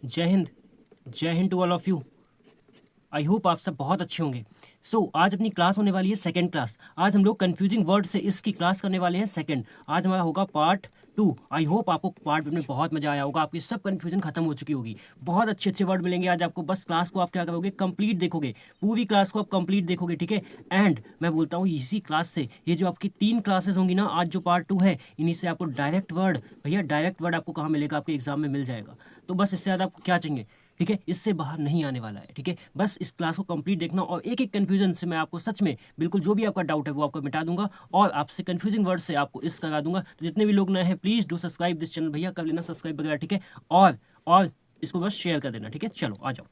जय हिंद, जय Hind to all of you. I hope आप सब बहुत अच्छे होंगे। आज अपनी क्लास होने वाली है सेकंड क्लास। आज हम लोग कंफ्यूजिंग वर्ड से इसकी क्लास करने वाले हैं सेकंड। आज हमारा होगा पार्ट 2। आई होप आपको पार्ट में बहुत मजा आया होगा, आपकी सब कंफ्यूजन खत्म हो चुकी होगी। बहुत अच्छे अच्छे वर्ड मिलेंगे आज आपको। बस क्लास को आप क्या करोगे, कंप्लीट देखोगे, पूरी क्लास को आप कंप्लीट देखोगे, ठीक है। एंड मैं बोलता हूँ इसी क्लास से ये जो आपकी 3 क्लासेस होंगी ना, आज जो पार्ट 2 है, इन्हीं से आपको डायरेक्ट वर्ड, भैया डायरेक्ट वर्ड आपको कहाँ मिलेगा, आपके एग्जाम में मिल जाएगा। तो बस इससे ज़्यादा आपको क्या चाहिए, ठीक है। इससे बाहर नहीं आने वाला है, ठीक है। बस इस क्लास को कंप्लीट देखना और एक एक कन्फ्यूजन से मैं आपको सच में बिल्कुल जो भी आपका डाउट है वो आपको मिटा दूंगा और आपसे कन्फ्यूजिंग वर्ड से आपको इस करा दूंगा। तो जितने भी लोग नए हैं please do subscribe this channel, भैया कर लेना सब्सक्राइब वगैरह, ठीक है। और इसको बस शेयर कर देना, ठीक है। चलो आ जाओ।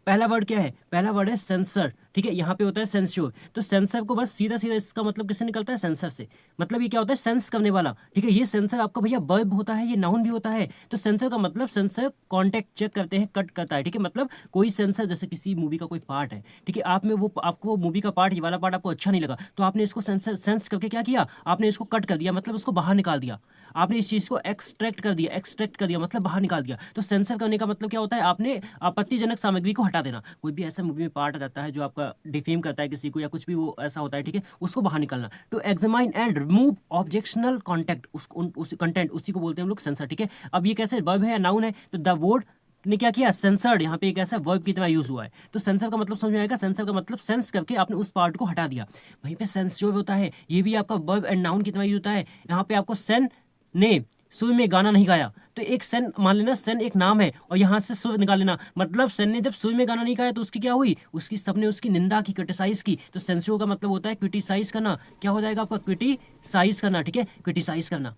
पहला वर्ड क्या है, पहला वर्ड है सेंसर, ठीक है। यहाँ पे होता है सेंस्योर। तो सेंसर को बस सीधा सीधा इसका मतलब किससे निकलता है, सेंसर से। मतलब ये क्या होता है, सेंस करने वाला, ठीक है। ये सेंसर आपका भैया वर्ब होता है, ये नाउन भी होता है। तो सेंसर का मतलब सेंसर कॉन्टेक्ट चेक करते हैं, कट करता है, ठीक है। मतलब कोई सेंसर, जैसे किसी मूवी का कोई पार्ट है, ठीक है, आप में वो आपको मूवी का पार्ट, ये वाला पार्ट आपको अच्छा नहीं लगा, तो आपने इसको सेंस करके क्या किया, आपने इसको कट कर दिया, मतलब उसको बाहर निकाल दिया। आपने इस चीज़ को एक्सट्रैक्ट कर दिया मतलब बाहर निकाल दिया। तो सेंसर करने का मतलब क्या होता है, आपने आपत्तिजनक सामग्री को हटा देना। कोई भी ऐसा मूवी में पार्ट आ जाता है जो आपका डिफेम करता है किसी को या कुछ भी वो ऐसा होता है, ठीक है, उसको बाहर निकालना। To examine and remove objectional contact, उस कंटेंट, उसी को बोलते हैं हम लोग सेंसर, ठीक है। अब ये कैसे वर्ब है या नाउन है, तो द वर्ड ने क्या किया, सेंसर्ड, यहाँ पे एक ऐसा वर्ब की तरह यूज हुआ है। तो सेंसर का मतलब समझ में आएगा, सेंसर का मतलब सेंस करके आपने उस पार्ट को हटा दिया। वहीं पे सेंस जो होता है ये भी आपका वर्ब एंड नाउन की तरह यूज होता है। यहाँ पे आपको सेन ने सुर में गाना नहीं गाया, तो एक सेन मान लेना, सेन एक नाम है और यहाँ से सुर निकाल लेना, मतलब सेन ने जब सुर में गाना नहीं गाया तो उसकी क्या हुई, उसकी सबने उसकी निंदा की, क्रिटिसाइज की। तो सेंसर का मतलब होता है क्रिटिसाइज करना। क्या हो जाएगा आपका, क्रिटिसाइज करना, ठीक है, क्रिटिसाइज करना,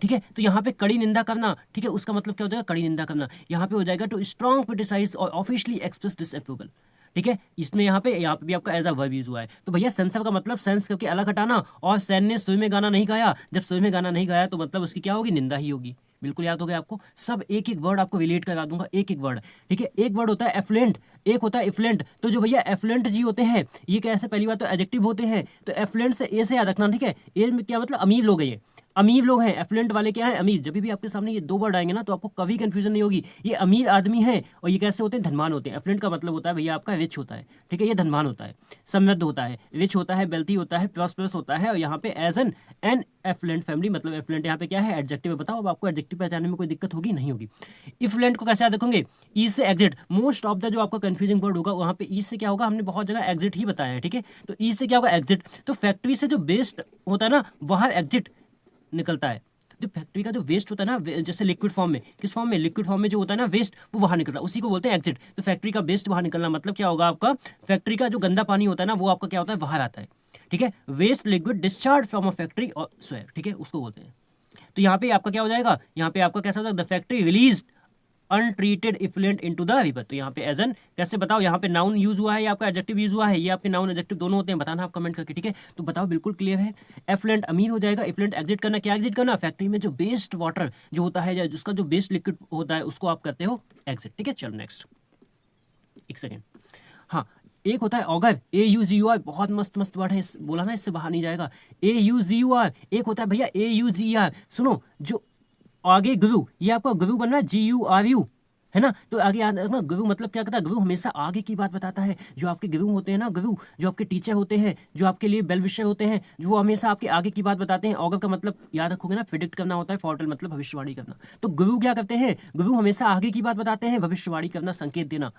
ठीक है। तो यहाँ पे कड़ी निंदा करना, ठीक है, उसका मतलब क्या हो जाएगा, कड़ी निंदा करना। यहाँ पे हो जाएगा टू स्ट्रॉन्ग क्रिटिसाइज और ऑफिशियली एक्सप्रेस डिसअप्रूवल, ठीक है। इसमें यहाँ पे भी आपका एज अ वर्ब यूज हुआ है। तो भैया सेंसर का मतलब सेंस करके अलग हटाना, और सैन ने सुई में गाना नहीं गाया, जब सुई में गाना नहीं गाया तो मतलब उसकी क्या होगी, निंदा ही होगी। बिल्कुल याद हो गया आपको। सब एक एक वर्ड आपको रिलेट करा दूंगा, एक एक वर्ड, ठीक है। एक वर्ड होता है एफ्लुएंट, एक होता है इफ्लुएंट। तो जो भैया एफ्लुएंट जी होते हैं, ये कैसे, पहली बात तो एडजेक्टिव होते हैं। तो एफ्लुएंट से ए से याद रखना, ठीक है। ए में क्या मतलब, अमीर लोग हैं ये, अमीर लोग हैं। एफ्लुएंट वाले क्या है, अमीर। जब भी आपके सामने ये दो वर्ड आएंगे ना तो आपको कभी कंफ्यूजन नहीं होगी, ये अमीर आदमी है और ये कैसे होते हैं, धनवान होते हैं। एफ्लुएंट का मतलब होता है भैया आपका रिच होता है, ठीक है, ये धनवान होता है, समृद्ध होता है, रिच होता है, वेल्थी होता है, प्रॉस्परस होता है। और यहाँ पे एज एन एफ्लुएंट फैमिली, मतलब एफ्लुएंट यहाँ पे क्या है, एडजेक्टिव है। बताओ अब आपको एडजेक्टिव पहचानने में कोई दिक्कत होगी, नहीं होगी। इफ्लुएंट को कैसे याद रखोगे, ई से एग्जिट। मोस्ट ऑफ द जो आपका कंफ्यूजिंग वर्ड होगा वहाँ पे ई से क्या होगा, हमने बहुत जगह एग्जिट ही बताया है, ठीक है। तो ई से क्या होगा, एग्जिट। तो फैक्ट्री से जो वेस्ट होता है ना, वहाँ एग्जिट निकलता है। जो फैक्ट्री का जो वेस्ट होता है ना, जैसे लिक्विड फॉर्म में, किस फॉर्म में, लिक्विड फॉर्म में जो होता है ना वेस्ट, वो बाहर निकलता है, उसी को बोलते हैं एग्जिट। तो फैक्ट्री का वेस्ट बाहर निकलना मतलब क्या होगा आपका, फैक्ट्री का जो गंदा पानी होता है ना वो आपका क्या होता है, बाहर आता है, ठीक है। Waste liquid discharge from a factory और सोयर, ठीक है, उसको बोलते हैं। तो यहाँ पे आपका क्या हो जाएगा, यहाँ पे आपका कैसा होता है, the factory release untreated effluent into the river. तो यहाँ पे एज एन कैसे बताओ, यहाँ पे नाउन यूज हुआ है या आपका एडजेक्टिव यूज हुआ है, ये आपके नाउन एडजेक्टिव दोनों होते हैं, बताना आप कमेंट करके, ठीक है। तो बताओ बिल्कुल क्लियर है। एफ्लुएंट अमीर हो जाएगा, इफ्लुएंट एग्जिट करना, क्या एग्जिट करना, फैक्ट्री में जो वेस्ट वाटर जो होता है या जिसका जो वेस्ट लिक्विड होता है उसको आप करते हो एग्जिट, ठीक है। चलो नेक्स्ट, एक सेकेंड। हाँ, एक होता है ऑगर, AUGUR, बहुत मस्त मस्त वर्ड है, बोला ना इससे बाहर नहीं जाएगा। AUGUR। एक होता है भैया AUGER। सुनो, जो आगे गुरु, ये आपका गुरु बनना है, GURU, है ना। तो आगे याद रखना, गुरु मतलब क्या करता है, गुरु हमेशा आगे की बात बताता है। जो आपके गुरु होते हैं ना, गुरु जो आपके टीचर होते हैं, जो आपके लिए वेल विशर होते हैं, जो वो हमेशा आपके आगे की बात बताते हैं। ऑगर का मतलब याद रखोगे ना, प्रिडिक्ट करना होता है, फोरटेल मतलब भविष्यवाणी करना। तो गुरु क्या करते हैं, गुरु हमेशा आगे की बात बताते हैं, भविष्यवाणी करना, संकेत देना,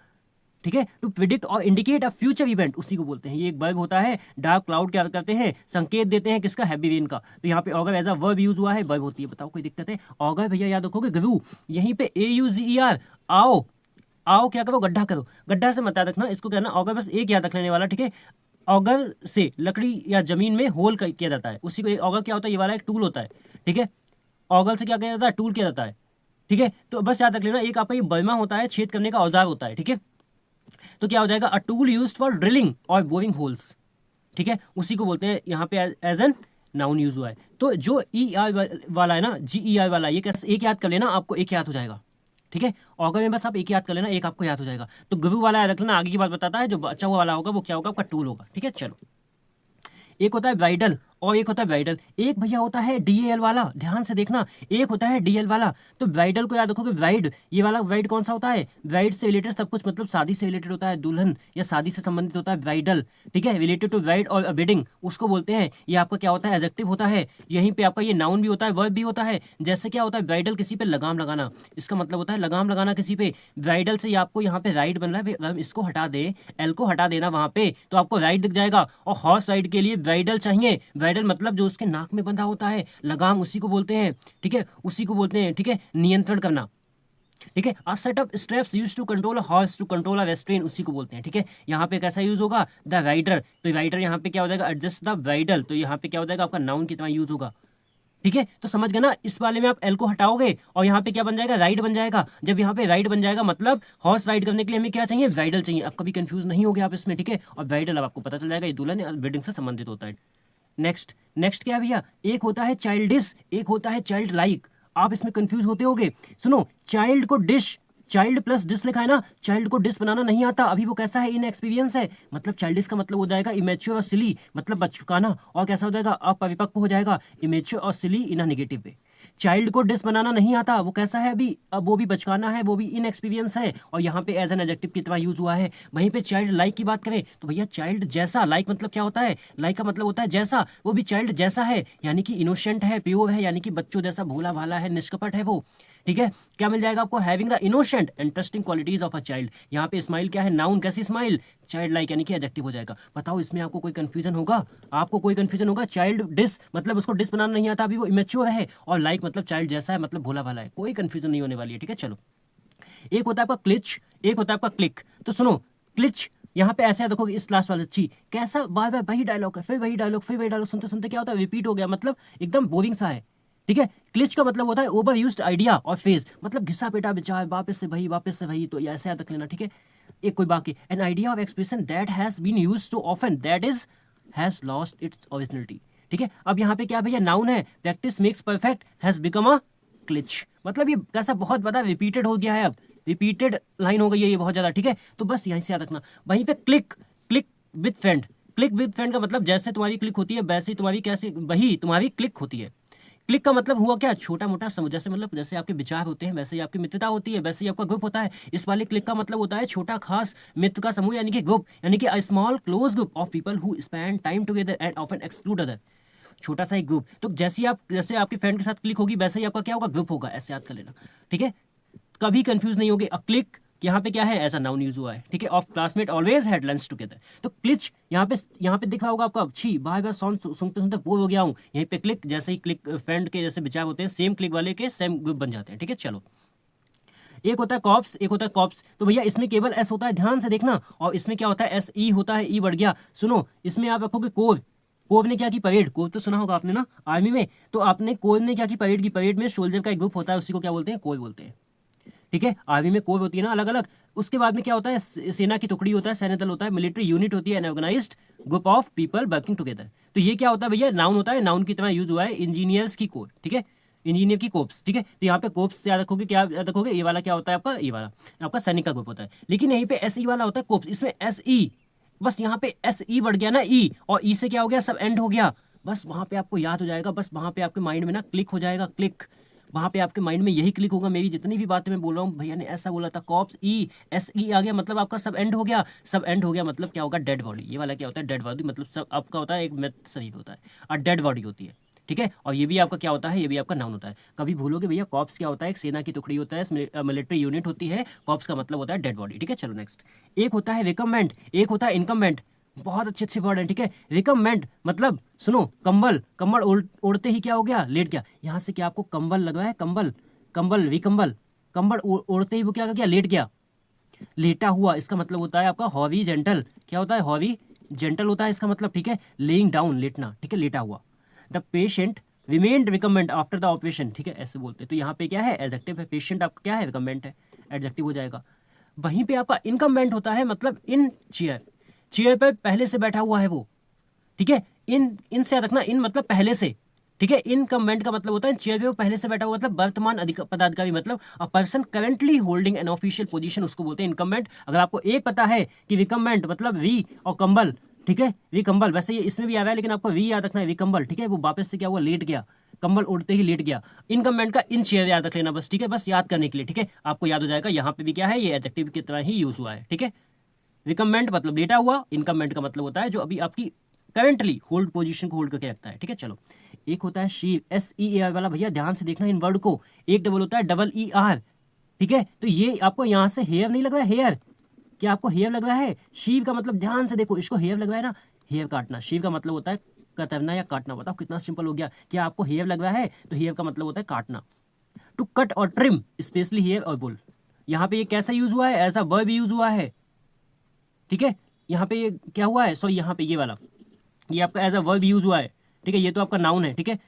ठीक है। टू प्रिडिक्ट और इंडिकेट अ फ्यूचर इवेंट, उसी को बोलते हैं। ये एक वर्ब होता है। डार्क क्लाउड क्या करते हैं, संकेत देते हैं किसका, हैवी रेन का। तो यहाँ पे augur as a verb use हुआ है, वर्ब होती है। बताओ कोई दिक्कत है, ऑगर भैया याद रखोगे, गुरु। यहीं पे AUGER, आओ, आओ क्या करो, गड्ढा करो। गड्ढा से मत याद रखना, इसको कहना ऑगर, बस एक याद रख लेने वाला, ठीक है। ऑगर से लकड़ी या जमीन में होल किया जाता है, उसी को ऑगर क्या होता है, ये वाला एक टूल होता है, ठीक है। ऑगर से क्या किया जाता है, टूल किया जाता है, ठीक है। तो बस याद रख लेना, एक आपका ये बर्मा होता है, छेद करने का औजार होता है, ठीक है। तो क्या हो जाएगा, a tool used for drilling और बोरिंग होल्स, ठीक है, उसी को बोलते हैं। यहाँ पे एज एन नाउन यूज हुआ है। तो जो ER वाला है ना, GER वाला, ये कैसे, एक याद कर लेना, आपको एक याद हो जाएगा, ठीक है। ऑगर में बस आप एक याद कर लेना, एक आपको याद हो जाएगा। तो गुरु वाला याद रख लेना, आगे की बात बताता है, जो बचा हुआ वाला होगा वो क्या होगा, आपका टूल होगा, ठीक है। चलो, एक होता है ब्राइडल और एक होता है ब्राइडल। एक भैया होता है DAL वाला, ध्यान से देखना, एक होता है DL वाला। तो ब्राइडल को याद रखोगे, ब्राइड, ये वाला ब्राइड कौन सा होता है, ब्राइड से रिलेटेड सब कुछ, मतलब शादी से रिलेटेड होता है, दुल्हन या शादी से संबंधित होता है ब्राइडल, ठीक है, रिलेटेड टू ब्राइड और वेडिंग उसको बोलते हैं। ये आपका क्या होता है, एडजेक्टिव होता है। यहीं पे आपका ये नाउन भी होता है, वर्ब भी होता है। जैसे क्या होता है, ब्राइडल किसी पे लगाम लगाना, इसका मतलब होता है लगाम लगाना किसी पे। ब्राइडल से आपको यहाँ पे राइड बन रहा है, इसको हटा दे, एल को हटा देना वहां पे, तो आपको राइड दिख जाएगा। और हॉर्स राइड के लिए ब्राइडल चाहिए। ब्राइडल मतलब जो उसके नाक में बंधा होता है लगाम, उसी को बोलते हैं, ठीक है, उसी को बोलते हैं, ठीक है, नियंत्रण करना, ठीक है। A set of straps used to control a horse to control a restrain, उसी को बोलते हैं, ठीक है। यहाँ पे कैसा यूज होगा, द राइडर, तो राइडर यहाँ पे क्या हो जाएगा, एडजस्ट द ब्राइडल, तो यहाँ पे क्या हो जाएगा, आपका नाउन की तरह यूज होगा, ठीक है। तो समझ गए ना, इस वाले में आप एल को हटाओगे और यहाँ पे क्या बन जाएगा, राइड बन जाएगा। जब यहाँ पे राइड बन जाएगा मतलब हॉर्स राइड करने के लिए हमें क्या चाहिए, ब्राइडल चाहिए। अब कभी कंफ्यूज नहीं होगे आप इसमें, ठीक है। और ब्राइडल अब आपको पता चल जाएगा ये दुल्हन वेडिंग से संबंधित होता है। नेक्स्ट, नेक्स्ट क्या है भैया, एक होता है चाइल्डिश, एक होता है चाइल्ड लाइक। आप इसमें कंफ्यूज होते होगे, सुनो, चाइल्ड को डिश, चाइल्ड प्लस डिस लिखा है ना, चाइल्ड को डिस बनाना नहीं आता, अभी वो कैसा है, इन एक्सपीरियंस है, मतलब चाइल्डिश का मतलब हो जाएगा इमेच्योर और सिली, मतलब बचकाना, और कैसा हो जाएगा, अपरिपक्व हो जाएगा, इमेच्योर और सिली इन नेगेटिव पे। चाइल्ड को डिस बनाना नहीं आता, वो कैसा है अभी, अब वो भी बचकाना है, वो भी इन एक्सपीरियंस है, और यहाँ पे एज एन एडजेक्टिव की तरह यूज हुआ है। वहीं पे चाइल्ड लाइक की बात करें तो भैया चाइल्ड जैसा, लाइक मतलब क्या होता है, लाइक का मतलब होता है जैसा, वो भी चाइल्ड जैसा है, यानी कि इनोसेंट है, प्योर है, यानी कि बच्चों जैसा भोला भाला है, निष्कपट है वो, ठीक है। क्या मिल जाएगा आपको, having the innocent interesting qualities of a child. यहाँ पे स्माइल क्या है, नाउन, कैसी स्माइल, चाइल्ड लाइक, यानी कि एडजेक्टिव हो जाएगा। बताओ इसमें आपको कोई कंफ्यूजन होगा, आपको कोई कंफ्यूजन होगा, चाइल्ड डिस मतलब उसको डिस बनाना नहीं आता, अभी वो इमेच्योर है, और लाइक मतलब चाइल्ड जैसा है, मतलब भोला भाला है, कोई कंफ्यूजन नहीं होने वाली है, ठीक है। चलो, एक होता है आपका क्लिच, एक होता है आपका क्लिक। तो सुनो, क्लिच यहाँ पे ऐसे देखोगे, इस क्लास वाले अच्छी, कैसा बार बार वही डायलॉग है, फिर वही डायलॉग, फिर वही डायलॉग, सुनते सुनते क्या होता है, रिपीट हो गया, मतलब एकदम बोरिंग सा है, ठीक है। क्लिच का मतलब होता है ओवर यूज्ड आइडिया और फेज, मतलब घिसा पेटा विचार, वापस से वही, तो ये ऐसे याद रख लेना, ठीक है। एक कोई बाकी, an idea of expression that has been used too often that is has lost its originality, ठीक है। अब यहाँ पे क्या भैया, नाउन है, practice makes perfect has become a cliche, मतलब ये कैसा बहुत बड़ा रिपीटेड हो गया है, अब रिपीटेड लाइन हो गई है ये बहुत ज्यादा, ठीक है। तो बस यहीं से याद रखना। वहीं पे click, click with friend, click with friend का मतलब जैसे तुम्हारी क्लिक होती है वैसे ही तुम्हारी कैसे, वही तुम्हारी क्लिक होती है। क्लिक का मतलब हुआ क्या, छोटा मोटा समूह, जैसे मतलब जैसे आपके विचार होते हैं वैसे ही आपकी मित्रता होती है, वैसे ही आपका ग्रुप होता है। इस वाले क्लिक का मतलब होता है छोटा खास मित्र का समूह, यानी कि ग्रुप, यानी कि a small close group of people who spend time together and often exclude other, छोटा सा एक ग्रुप। तो जैसे आपके फ्रेंड के साथ क्लिक होगी वैसे ही आपका क्या होगा, ग्रुप होगा, ऐसे याद कर लेना, ठीक है। कभी कंफ्यूज नहीं होगे। अ क्लिक यहाँ पे क्या है, ऐसा नाउन यूज हुआ है, ठीक है। Of classmate always had lunch together, तो क्लिच यहाँ पे दिख रहा होगा आपका, छी बार बार सॉन्ग सुनते सुनते बोर हो गया हूँ, यहीं पे क्लिक, जैसे ही क्लिक फ्रेंड के जैसे विचार होते हैं सेम क्लिक वाले के सेम ग्रुप बन जाते हैं, ठीक है। चलो, एक होता है कॉप्स, एक होता है कॉप्स। तो भैया इसमें केवल एस होता है, ध्यान से देखना, और इसमें क्या होता है, एस ई होता है, ई बढ़ गया। सुनो, इसमें आप रखोगे कोर, कोर ने क्या की, परेड, कोर तो सुना होगा आपने ना आर्मी में, तो आपने कोर ने क्या की, परेड की। परेड में सोल्जर का एक ग्रुप होता है, उसी को क्या बोलते हैं, कोर बोलते हैं, ठीक है। आर्मी में कोर होती है ना अलग अलग। उसके बाद में क्या होता है, सेना की टुकड़ी होता है, सैन्य दल होता है, मिलिट्री यूनिट होती है, an organised group of people working together. तो ये क्या होता है भैया, नाउन होता है, नाउन की तरह यूज हुआ है, इंजीनियर्स की कोर, ठीक है, इंजीनियर की कोप्स, ठीक है। तो यहाँ पे कोप्स याद रखोगे, क्या याद रखोगे, ये वाला क्या होता है आपका, ये वाला आपका सैनिक का ग्रुप होता है। लेकिन यहीं पे एस ई वाला होता है कोप्स, इसमें एस ई, बस यहाँ पे एस ई बढ़ गया ना, ई, और ई से क्या हो गया, सब एंड हो गया, बस वहां पे आपको याद हो जाएगा, बस वहां पे आपके माइंड में ना क्लिक हो जाएगा, क्लिक, वहां पे आपके माइंड में यही क्लिक होगा। मेरी जितनी भी बातें मैं बोल रहा हूँ, भैया ने ऐसा बोला था, कॉप्स ई, एस ई आ गया, मतलब आपका सब एंड हो गया, सब एंड हो गया मतलब क्या होगा, डेड बॉडी। ये वाला क्या होता है, डेड बॉडी, मतलब सब आपका होता है, एक मैथ सही होता है, और डेड बॉडी होती है, ठीक है। और ये भी आपका क्या होता है, ये भी आपका नाउन होता है। कभी भूलोगे भैया, कॉप्स क्या होता है, एक सेना की टुकड़ी होता है, मिलिट्री यूनिट होती है, कॉप्स का मतलब होता है डेड बॉडी, ठीक है। चलो नेक्स्ट, एक होता है रिकमेंड, एक होता है इनकमेंट, बहुत अच्छे अच्छे वर्ड हैं, ठीक है। रिकमेंड मतलब सुनो, कंबल, कंबल ओढ़ते ही क्या हो गया, लेट गया, यहाँ से क्या आपको कंबल लग रहा है, कंबल, कंबल रिकम्बल, कंबल ओढ़ते ही वो क्या गया, लेट गया, लेटा हुआ, इसका मतलब होता है आपका हॉवी जेंटल, क्या होता है, हॉवी जेंटल होता है इसका मतलब, ठीक है। लेइंग डाउन, लेटना, ठीक है, लेटा हुआ। The patient remained recommend after the operation, ठीक है, ऐसे बोलते हैं। तो यहाँ पे क्या है, एडजेक्टिव है, पेशेंट आपका क्या है, रिकमेंड है, एडजेक्टिव हो जाएगा। वहीं पे आपका इनकमेंट होता है, मतलब इन चेयर, चेयर पे पहले से बैठा हुआ है वो, ठीक है। इन से याद रखना, इन मतलब पहले से, ठीक है। इनकम्बेंट का मतलब होता है चेयर पे वो पहले से बैठा हुआ, मतलब वर्तमान पदाधिकारी, मतलब a person currently holding an official position, उसको बोलते हैं इनकम्बेंट। अगर आपको एक पता है कि रिकम्बेंट मतलब री और कंबल ठीक है, विकम्बल। वैसे ये इसमें भी आया है लेकिन आपको वी याद रखना है, विकम्बल। ठीक है, वो वापस से क्या हुआ, लेट गया, कंबल उड़ते ही लेट गया। इनकम्बेंट का इन शेयर याद रख लेना बस, ठीक है, बस याद करने के लिए। ठीक है, आपको याद हो जाएगा यहाँ पे भी क्या है, ये एडजेक्टिव की तरह ही यूज हुआ है। ठीक है, रिकमेंड मतलब लेटा हुआ, इनकमेंट का मतलब होता है जो अभी आपकी करंटली होल्ड पोजीशन को होल्ड करके रखता है। ठीक है, चलो एक होता है शीव, SEAR वाला, भैया ध्यान से देखना इन वर्ड को। एक डबल होता है ER। ठीक है, तो ये आपको यहाँ से हेयर नहीं लग रहा है, हेयर, क्या आपको हेयर लग रहा है? शीव का मतलब ध्यान से देखो, इसको हेयर लग रहा है ना, हेयर काटना। शीव का मतलब होता है कतरना या काटना। बताओ कितना सिंपल हो गया। क्या आपको हेयर लग रहा है? तो हेयर का मतलब होता है काटना। टू कट और ट्रिम, स्पेशली हेयर और बुल। यहाँ पे ये कैसा यूज हुआ है? ऐसा वर्ब यूज हुआ है। ठीक है, यहाँ पे ये क्या हुआ है, सॉरी यहाँ पे ये वाला, ये आपका एज अ वर्ब यूज हुआ है। ठीक है, ये तो आपका नाउन है। ठीक है,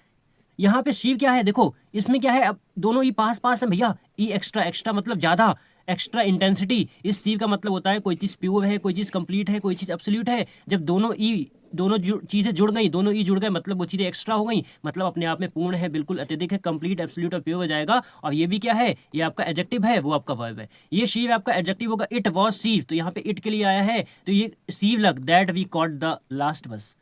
यहाँ पे शीव क्या है, देखो इसमें क्या है, अब दोनों ई पास पास है भैया। ई एक्स्ट्रा, एक्स्ट्रा मतलब ज्यादा, एक्स्ट्रा इंटेंसिटी। इस शीव का मतलब होता है कोई चीज प्योर है, कोई चीज कंप्लीट है, कोई चीज एब्सोल्यूट है। जब दोनों चीजें जुड़ गई, दोनों ई जुड़ गए, मतलब वो चीजें एक्स्ट्रा हो गई, मतलब अपने आप में पूर्ण है, बिल्कुल अत्यधिक है, कंप्लीट, एब्सोल्यूट और प्योर हो जाएगा। और ये भी क्या है, ये आपका एडजेक्टिव है, वो आपका वर्ब है। ये शीव आपका एडजेक्टिव होगा। इट वॉज शीव, तो यहाँ पे इट के लिए आया है, तो ये sheer luck that we caught the last bus.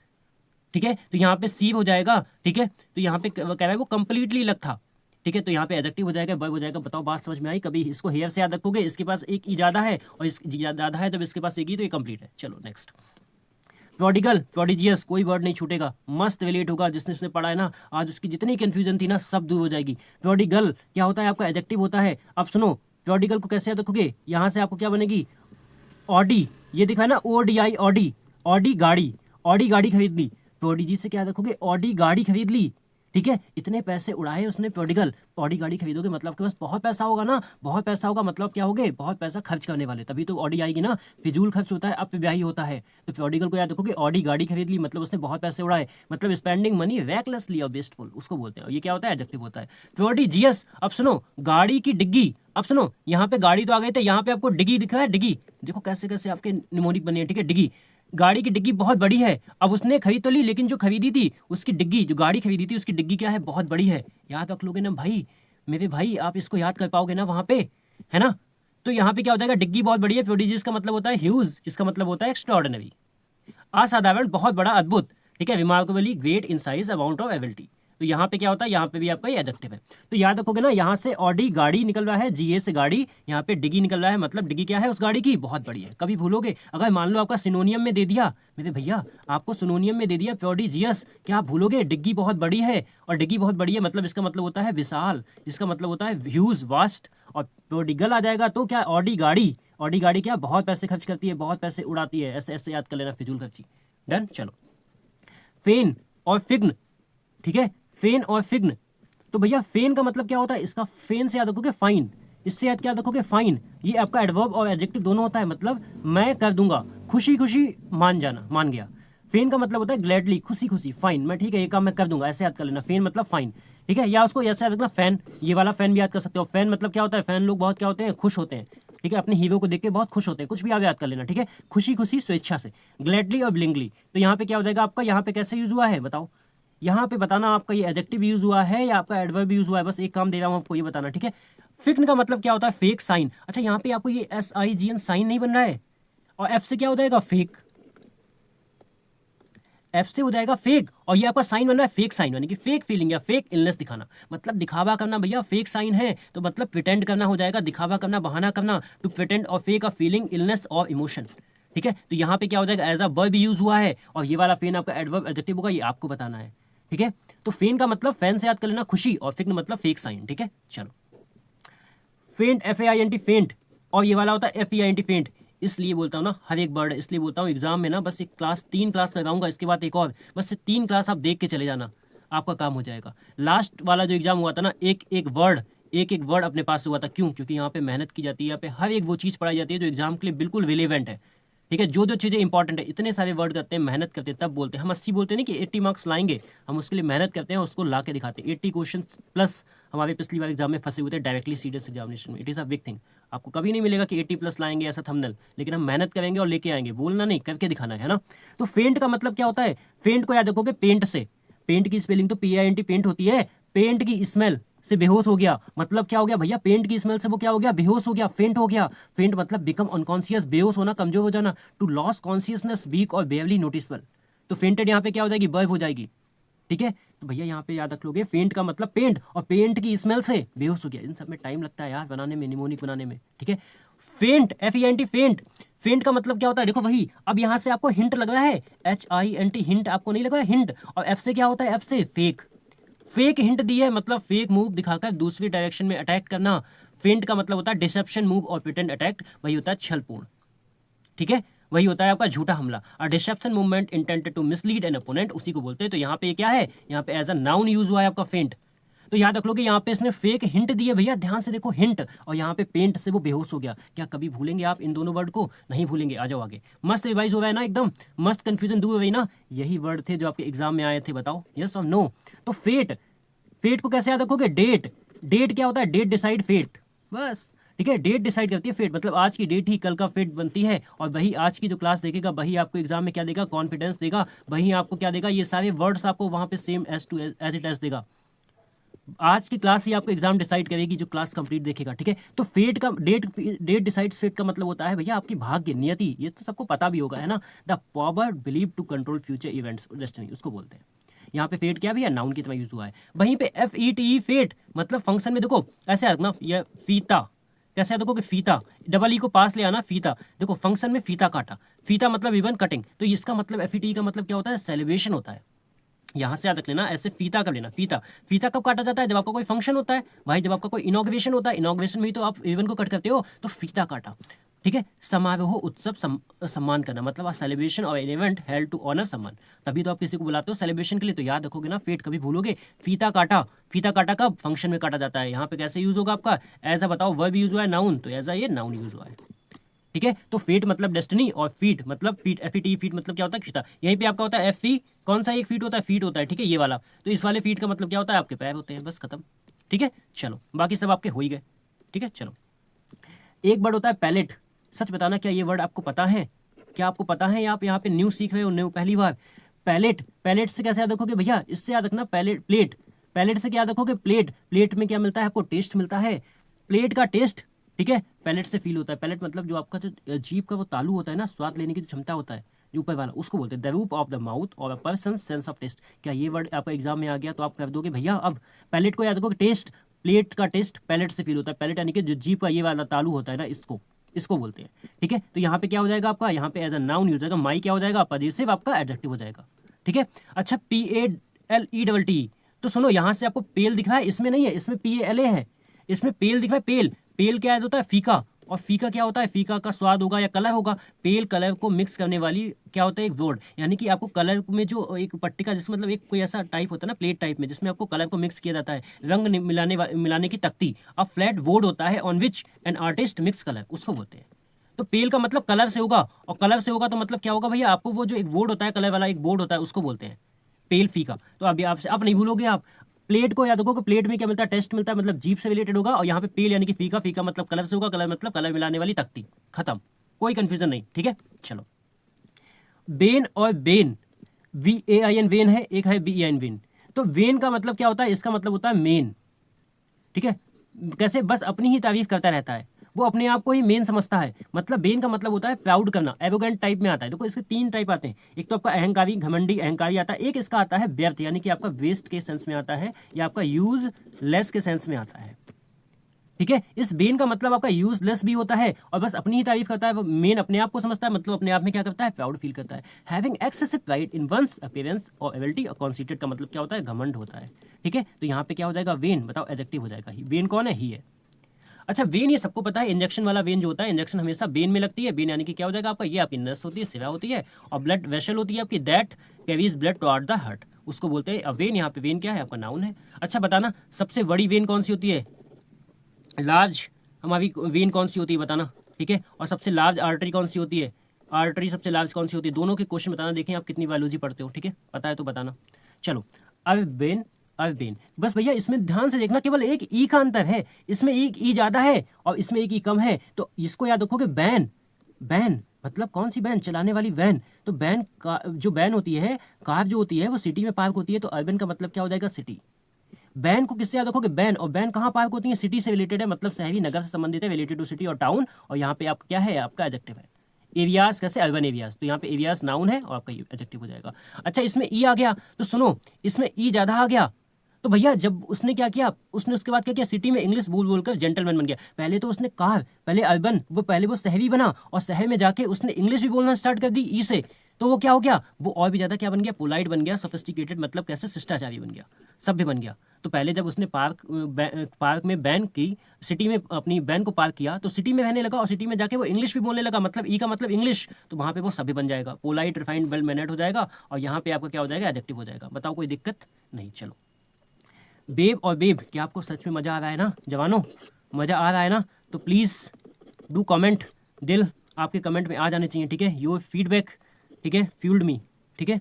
ठीक है, तो यहाँ पे सीव हो जाएगा। ठीक है, तो यहाँ पे कह रहा है वो कंप्लीटली अलग था। ठीक है, तो यहाँ पे एडजेक्टिव हो जाएगा, वर्ब हो जाएगा। बताओ बात समझ में आई? कभी इसको हेयर से याद रखोगे, इसके पास एक ई ज्यादा है और इस ज्यादा है, जब इसके पास एक ई तो ये कंप्लीट है। चलो नेक्स्ट, प्रोडिगल, प्रोडिजियस, कोई वर्ड नहीं छूटेगा, मस्त रिलेट होगा। जिसने इसने पढ़ा है ना, आज उसकी जितनी कंफ्यूजन थी ना सब दूर हो जाएगी। प्रोडिगल क्या होता है? आपका एडजेक्टिव होता है। अब सुनो, प्रोडिगल को कैसे याद रखोगे? यहाँ से आपको क्या बनेगी, ऑडी, ये दिखा है ना, ODI, ऑडी, ऑडी गाड़ी, ऑडी गाड़ी खरीद ली। प्रोडिजी से क्या रखोगे? ऑडी गाड़ी खरीद ली। ठीक है, इतने पैसे उड़ाए उसने प्रोडिगल। ऑडी गाड़ी खरीदोगे मतलब के पास बहुत पैसा होगा ना, बहुत पैसा होगा मतलब क्या होगे, बहुत पैसा खर्च करने वाले, तभी तो ऑडी आएगी ना। फिजूल खर्च होता है, अपव्ययी होता है। तो प्रोडिगल को याद रखोगे, ऑडी गाड़ी खरीद ली मतलब उसने बहुत पैसे उड़ाए, मतलब स्पेंडिंग मनी रैकलेसली और वेस्टफुल, उसको बोलते हैं। ये क्या होता है? एडजेक्टिव होता है। प्रोडिजियस। अब सुनो, गाड़ी की डिग्गी। अब सुनो, यहाँ पे गाड़ी तो आ गए थे, यहाँ पे आपको डिग्गी दिखा है, डिग्गी देखो कैसे कैसे आपके निमोनिक बने हैं। ठीक है, डिग्गी, गाड़ी की डिग्गी बहुत बड़ी है। अब उसने खरीद तो ली, लेकिन जो खरीदी थी उसकी डिग्गी, जो गाड़ी खरीदी थी उसकी डिग्गी क्या है, बहुत बड़ी है। याद रख लोगे ना भाई, मेरे भाई, आप इसको याद कर पाओगे ना वहां पे, है ना। तो यहाँ पे क्या हो जाएगा, डिग्गी बहुत बड़ी है। प्रोडिजियस का मतलब होता है ह्यूज, इसका मतलब होता है एक्स्ट्राऑर्डिनरी, असाधारण, बहुत बड़ा, अद्भुत। ठीक है, remarkably great in size, amount of ability. तो यहाँ पे क्या होता है, यहाँ पे भी आपका ये एडजेक्टिव है। तो याद रखोगे ना, यहाँ से ऑडी गाड़ी निकल रहा है, GA से गाड़ी, यहाँ पे डिग्गी निकल रहा है, मतलब डिग्गी क्या है उस गाड़ी की, बहुत बड़ी है। कभी भूलोगे? अगर मान लो आपका सिनोनियम में दे दिया मेरे भैया, आपको सिनोनियम में दे दिया प्रोडिजियस, क्या आप भूलोगे? डिग्गी बहुत बड़ी है, और डिग्गी बहुत बड़ी है मतलब इसका मतलब होता है विशाल, इसका मतलब होता है ह्यूज, वास्ट। और प्रोडिगल आ जाएगा तो क्या, ऑडी गाड़ी, ऑडी गाड़ी क्या, बहुत पैसे खर्च करती है, बहुत पैसे उड़ाती है। ऐसे ऐसे याद कर लेना, फिजूल खर्ची। डन, चलो। फेन और फिग्न, ठीक है, फेन और फिग्न। तो भैया फेन का मतलब क्या होता है? इसका फेन से याद रखोगे फाइन, इससे याद क्या रखोगे, फाइन। ये आपका एडवर्ब और एडजेक्टिव दोनों होता है, मतलब मैं कर दूंगा, खुशी खुशी मान जाना, मान गया। फेन का मतलब होता है ग्लैडली, खुशी खुशी, फाइन, मैं ठीक है ये काम मैं कर दूंगा, ऐसे याद कर लेना। फेन मतलब फाइन। ठीक है, या उसको ऐसे याद रखना, फैन, ये वाला फैन भी याद कर सकते हो। फैन मतलब क्या होता है, फैन लोग बहुत क्या होते हैं, खुश होते हैं। ठीक है, अपने हीरो को देख के बहुत खुश होते हैं, कुछ भी आप याद कर लेना। ठीक है, खुशी खुशी, स्वेच्छा से, ग्लैडली और ब्लिंगली। तो यहाँ पे क्या हो जाएगा आपका, यहाँ पे कैसे यूज हुआ है बताओ? यहाँ पे बताना आपका ये एडजेक्टिव यूज हुआ है या आपका एडवर्ब यूज हुआ है, बस एक काम दे रहा हूँ आपको, ये बताना। ठीक है, फिक्न का मतलब क्या होता है, फेक साइन। अच्छा, यहाँ पे आपको ये SIGN साइन नहीं बन रहा है, और F से क्या हो जाएगा, फेक, F से हो जाएगा फेक, और ये आपका साइन बन रहा है फेक साइन, यानी कि फेक फीलिंग या फेक इलनेस दिखाना, मतलब दिखावा करना भैया। फेक साइन है तो मतलब प्रिटेंड करना हो जाएगा, दिखावा करना, बहाना करना, टू प्रिटेंड और फेक अ फीलिंग, इलनेस और इमोशन। ठीक है, तो यहाँ पे क्या हो जाएगा, एज अ वर्ब यूज हुआ है, और ये वाला फेन आपका एडवर्ब एडजेक्टिव होगा, ये आपको बताना है। ठीक है, तो फेन का मतलब फैन से याद कर लेना खुशी, और फिक्न मतलब फेक साइन। ठीक है, चलो। फेंट, FAINT, फेंट, और ये वाला होता है FEINT, फेंट। इसलिए बोलता हूँ ना, हर एक वर्ड इसलिए बोलता हूँ, एग्जाम में ना बस एक क्लास, 3 क्लास करवाऊंगा, इसके बाद एक और, बस 3 क्लास आप देख के चले जाना, आपका काम हो जाएगा। लास्ट वाला जो एग्जाम हुआ था ना, एक एक वर्ड अपने पास हुआ था। क्यों? क्योंकि यहाँ पे मेहनत की जाती है, यहाँ पे हर एक वो चीज़ पढ़ाई जाती है जो एग्जाम के लिए बिल्कुल रिलेवेंट है। ठीक है, जो जो चीज़ें इंपॉर्टेंट है, इतने सारे वर्ड करते हैं, मेहनत करते हैं, तब बोलते हैं हम 80 बोलते हैं नहीं कि 80 मार्क्स लाएंगे, हम उसके लिए मेहनत करते हैं, उसको ला के दिखाते हैं। 80 क्वेश्चन प्लस हमारे पिछली बार एग्जाम में फंसे हुए थे डायरेक्टली सीरियस एग्जामिनेशन में। It is a big thing. आपको कभी नहीं मिलेगा कि 80 प्लस लाएंगे ऐसा थंबनेल, लेकिन हम मेहनत करेंगे और लेके आएंगे, बोलना नहीं, करके दिखाना है ना। तो फेंट का मतलब क्या होता है, फेंट को याद रखोगे पेंट से, पेंट की स्पेलिंग तो PAINT पेंट होती है। पेंट की स्मेल, से बेहोश हो गया, मतलब क्या हो गया भैया, पेंट की स्मेल से वो क्या हो गया, बेहोश हो गया, फेंट हो गया। फेंट मतलब बिकम अनकॉन्शियस, बेहोश होना, कमजोर हो जाना। टू लॉस कॉन्शियसनेस, वीक और बेयरली नोटिसेबल। तो फेंटेड यहाँ पे क्या हो जाएगी, वर्ब हो जाएगी। ठीक है, तो भैया यहाँ पे याद रख लोगे, फेंट का मतलब पेंट, और पेंट की स्मेल से बेहोश हो गया। इन सब में टाइम लगता है यार बनाने में, निमोनिक बनाने में। ठीक है, फेंट, FENT, फेंट। फेंट का मतलब क्या होता है, देखो वही, अब यहाँ से आपको हिंट लग रहा है, HINT, हिंट आपको नहीं लग रहा है, हिंट। और एफ से क्या होता है, एफ से फेक। फेक हिंट दी है, मतलब फेक मूव दिखाकर दूसरी डायरेक्शन में अटैक करना। फेंट का मतलब होता है डिसेप्शन मूव और प्रिटेंड अटैक, वही होता है छलपूर्ण। ठीक है, वही होता है आपका झूठा हमला। A deception movement intended to mislead an opponent, उसी को बोलते हैं। तो यहाँ पे क्या है, यहाँ पे एज अ नाउन यूज हुआ है आपका फेंट। तो याद रख लो कि यहाँ पे इसने फेक हिंट दी है भैया, ध्यान से देखो, हिंट, और यहाँ पे पेंट से वो बेहोश हो गया। क्या कभी भूलेंगे आप इन दोनों वर्ड को, नहीं भूलेंगे। आ जाओ आगे, मस्त रिवाइज हो रहा है ना एकदम, मस्त कंफ्यूजन दूर हो गई ना। यही वर्ड थे जो आपके एग्जाम में आए थे, बताओ यस और नो। तो फेट, फेट को कैसे याद रखोगे, डेट। डेट क्या होता है, डेट डिसाइड फेट, बस। ठीक है, डेट डिसाइड करती है फेट, मतलब आज की डेट ही कल का फेट बनती है। और वही आज की जो क्लास देखेगा वही आपको एग्जाम में क्या देगा, कॉन्फिडेंस देगा। वही आपको क्या देगा, ये सारे वर्ड्स आपको वहां पे same as to as it as देगा। आज की क्लास ही आपको एग्जाम डिसाइड करेगी, जो क्लास कंप्लीट देखेगा। ठीक है, तो फेट का डेट, डेट डिसाइड्स फेट का मतलब होता है भैया आपकी भाग्य, नियति। ये तो सबको पता भी होगा, है ना। The power believe to control future events, destiny, उसको बोलते हैं। यहाँ पे फेट क्या भी है, नाउन की तरह यूज हुआ है। वहीं पे FETE, फेट, मतलब फंक्शन में देखो ऐसे रखना, ये फीता, कैसे देखो कि फीता, डबल ई को पास ले आना, फीता। देखो फंक्शन में फीता काटा, फीता मतलब इवन कटिंग, तो इसका मतलब FETE का मतलब क्या होता है, सेलिब्रेशन होता है। यहाँ से याद रख लेना, ऐसे फीता कब लेना, फीता। फीता कब काटा जाता है, जब आपका कोई फंक्शन होता है भाई, जब आपका कोई इनॉग्रेशन होता है, इनॉग्रेशन में ही तो आप इवेंट को कट करते हो, तो फीता काटा। ठीक है, समारोह, उत्सव, सम्मान करना, मतलब आ सेलिब्रेशन और an event held to honour सम्मान, तभी तो आप किसी को बुलाते हो सेलिब्रेशन के लिए। तो याद रखोगे ना, फेट कभी भूलोगे। फीता काटा, फीता काटा कब, फंक्शन में काटा जाता है। यहाँ पे कैसे यूज होगा आपका, एज अ, बताओ, वर्ब यूज हुआ है, नाउन, तो एज अ ये नाउन यूज हुआ है। ठीक है, तो फेट मतलब डेस्टिनी, और फीट मतलब फीट, FET, फीट मतलब क्या होता है, फीता। यहीं पे आपका होता है FE, कौन सा एक फीट होता है, फीट होता है। ठीक है, ये वाला, तो इस वाले फीट का मतलब क्या होता है, आपके पैर होते हैं, बस खत्म। ठीक है, चलो बाकी सब आपके हो ही गए। ठीक है, चलो एक वर्ड होता है पैलेट। सच बताना, क्या ये वर्ड आपको पता है, क्या आपको पता है, या आप यहाँ पे न्यू सीख रहे हो, न्यू पहली बार। पैलेट, पैलेट से कैसे याद रखोगे भैया, इससे याद रखना, पैलेट, प्लेट। पैलेट से क्या याद रखोगे, प्लेट। प्लेट में क्या मिलता है आपको, टेस्ट मिलता है, प्लेट का टेस्ट। ठीक है, पैलेट से फील होता है। पैलेट मतलब जो आपका जो जीभ का वो तालू होता है ना, स्वाद लेने की जो क्षमता होता है, जो ऊपर वाला, उसको बोलते हैं द रूप ऑफ द माउथ और a person sense of taste. क्या ये वर्ड आपका एग्जाम में आ गया तो आप कर दोगे भैया। अब पैलेट को याद रखोगे, टेस्ट, प्लेट का टेस्ट पैलेट से फील होता है। पैलेट यानी कि जो जीभ का ये वाला तालू होता है ना, इसको इसको बोलते हैं। ठीक है, तो यहाँ पे क्या हो जाएगा आपका, यहाँ पे एज अ नाउन यूज हो जाएगा, माई क्या हो जाएगा, पजेसिव आपका एडजेक्टिव हो जाएगा। ठीक है, अच्छा, PALETT, तो सुनो, यहाँ से आपको पेल दिख रहा है, इसमें नहीं है, इसमें PALA है, इसमें पेल दिख रहा है, पेल। पेल क्या होता है, फीका। और फीका क्या होता है, फीका का स्वाद होगा या कलर होगा। पेल कलर को मिक्स करने वाली क्या होता है, एक बोर्ड, यानी कि आपको कलर में जो एक पट्टी का, जिसमें मतलब एक कोई ऐसा टाइप होता है ना, प्लेट टाइप में, जिसमें आपको कलर को मिक्स किया जाता है, रंग मिलाने की तख्ती। अब फ्लैट बोर्ड होता है on which an artist mix colour, उसको बोलते हैं। तो पेल का मतलब कलर से होगा, और कलर से होगा तो मतलब क्या होगा भैया, आपको वो जो एक बोर्ड होता है, कलर वाला एक बोर्ड होता है, उसको बोलते हैं पेल फीका। तो अभी आपसे अब नहीं भूलोगे आप। प्लेट को याद रखो कि प्लेट में क्या मिलता है, टेस्ट मिलता है, मतलब जीभ से रिलेटेड होगा। और यहाँ पे पेल यानी कि फीका, फीका मतलब कलर से होगा, कलर मतलब कलर मिलाने वाली तख्ती, खत्म, कोई कंफ्यूजन नहीं। ठीक है, चलो बेन और बेन, VAIN वेन है, एक है BEIN वेन। तो वेन का मतलब क्या होता है, इसका मतलब होता है मेन। ठीक है, कैसे, बस अपनी ही तारीफ करता रहता है, वो अपने आप को ही मेन समझता है। मतलब बेन का मतलब होता है प्राउड करना, एरोगेंट टाइप में आता है। देखो इसके 3 टाइप आते हैं, एक तो आपका अहंकारी, घमंडी, अहंकारी आता है, एक इसका आता है व्यर्थ, यानी कि आपका वेस्ट के सेंस में आता है, या आपका यूजलेस के सेंस में आता है। ठीक है, इस बेन का मतलब आपका यूजलेस भी होता है, और बस अपनी ही तारीफ करता है। वो मेन अपने आप को समझता है, मतलब अपने आप में क्या करता है, प्राउड फील करता है। Having excessive pride in one's appearance और एबिलिटी, और कॉन्सीटेड का मतलब क्या होता है, घमंड होता है। ठीक है, तो यहाँ पे क्या हो जाएगा, वेन, बताओ एडजेक्टिव हो जाएगा। ही, वेन कौन है, ही है। अच्छा, वेन ये सबको पता है, इंजेक्शन वाला वेन जो होता है, इंजेक्शन हमेशा वेन में लगती है। वेन यानी कि क्या हो जाएगा आपका, ये आपकी नस होती है, सिरा होती है, और ब्लड वेसल होती है आपकी, that carries blood toward the heart, उसको बोलते हैं वेन। यहाँ पे वेन क्या है, आपका नाउन है। अच्छा बताना, सबसे बड़ी वेन कौन सी होती है, लार्ज हमारी वेन कौन सी होती है, बताना। ठीक है, और सबसे लार्ज आर्टरी कौन सी होती है, आर्टरी सबसे लार्ज कौन सी होती है, दोनों के क्वेश्चन बताना, देखें आप कितनी बायोलॉजी पढ़ते हो। ठीक है, पता है तो बताना। चलो, अब वेन, अब वेन, बस भैया इसमें ध्यान से देखना, केवल एक ई का अंतर है, इसमें एक ई ज्यादा है और इसमें एक ई कम है। तो इसको याद रखोगे, बैन। बैन मतलब कौन सी बैन, चलाने वाली वैन। तो बैन का जो बैन होती है, कार जो होती है वो सिटी में पार्क होती है, तो अर्बन का मतलब क्या हो जाएगा, सिटी। बैन को किससे याद रखोगे? बैन, और बैन कहाँ पार्क होती है? सिटी से रिलेटेड है, मतलब शहरी नगर से संबंधित है, रिलेटेड टू सिटी और टाउन, और यहाँ पे आपका क्या है? आपका एडजेक्टिव है। एरियाज कैसे? अर्बन एरियाज, तो यहाँ पे एरियाज नाउन है और आपका एडजेक्टिव हो जाएगा। अच्छा, इसमें ई आ गया तो सुनो, इसमें ई ज़्यादा आ गया तो भैया जब उसने क्या किया, उसने उसके बाद क्या किया? सिटी में इंग्लिश बोल बोलकर जेंटलमैन बन गया। पहले तो उसने कार, पहले अर्बन, वो पहले वो शहरी बना, और शहर में जाके उसने इंग्लिश भी बोलना स्टार्ट कर दी ई से, तो वो क्या हो गया? वो और भी ज़्यादा क्या बन गया? पोलाइट बन गया, सोफिस्टिकेटेड, मतलब कैसे? शिष्टाचारी बन गया, सभ्य बन गया। तो पहले जब उसने पार्क में बैन की, सिटी में अपनी बैन को पार्क किया, तो सिटी में रहने लगा, और सिटी में जाके वो इंग्लिश भी बोलने लगा, मतलब ई का मतलब इंग्लिश, तो वहाँ पे वो सभ्य बन जाएगा, पोलाइट, रिफाइंड, वेल मैनर्ड हो जाएगा, और यहाँ पे आपका क्या हो जाएगा? एडजेक्टिव हो जाएगा। बताओ कोई दिक्कत नहीं? चलो, बेब और बेब, क्या आपको सच में मज़ा आ रहा है ना जवानों? मज़ा आ रहा है ना? तो प्लीज़ डू कमेंट, दिल आपके कमेंट में आ जाने चाहिए, ठीक है? योर फीडबैक, ठीक है, फ्यूल्ड मी, ठीक है?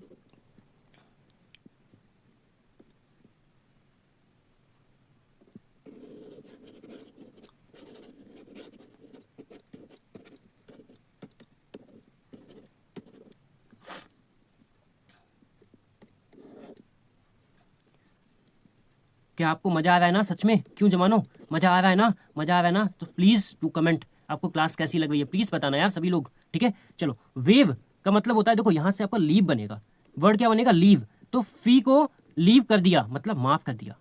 क्या आपको मज़ा आ रहा है ना सच में? क्यों जवानों, मज़ा आ रहा है ना? मज़ा आ रहा है ना? तो प्लीज़ टू कमेंट, आपको क्लास कैसी लग रही है, प्लीज़ बताना यार सभी लोग, ठीक है? चलो, वेव का मतलब होता है, देखो यहाँ से आपका लीव बनेगा, वर्ड क्या बनेगा? लीव, तो फी को लीव कर दिया, मतलब माफ़ कर दिया।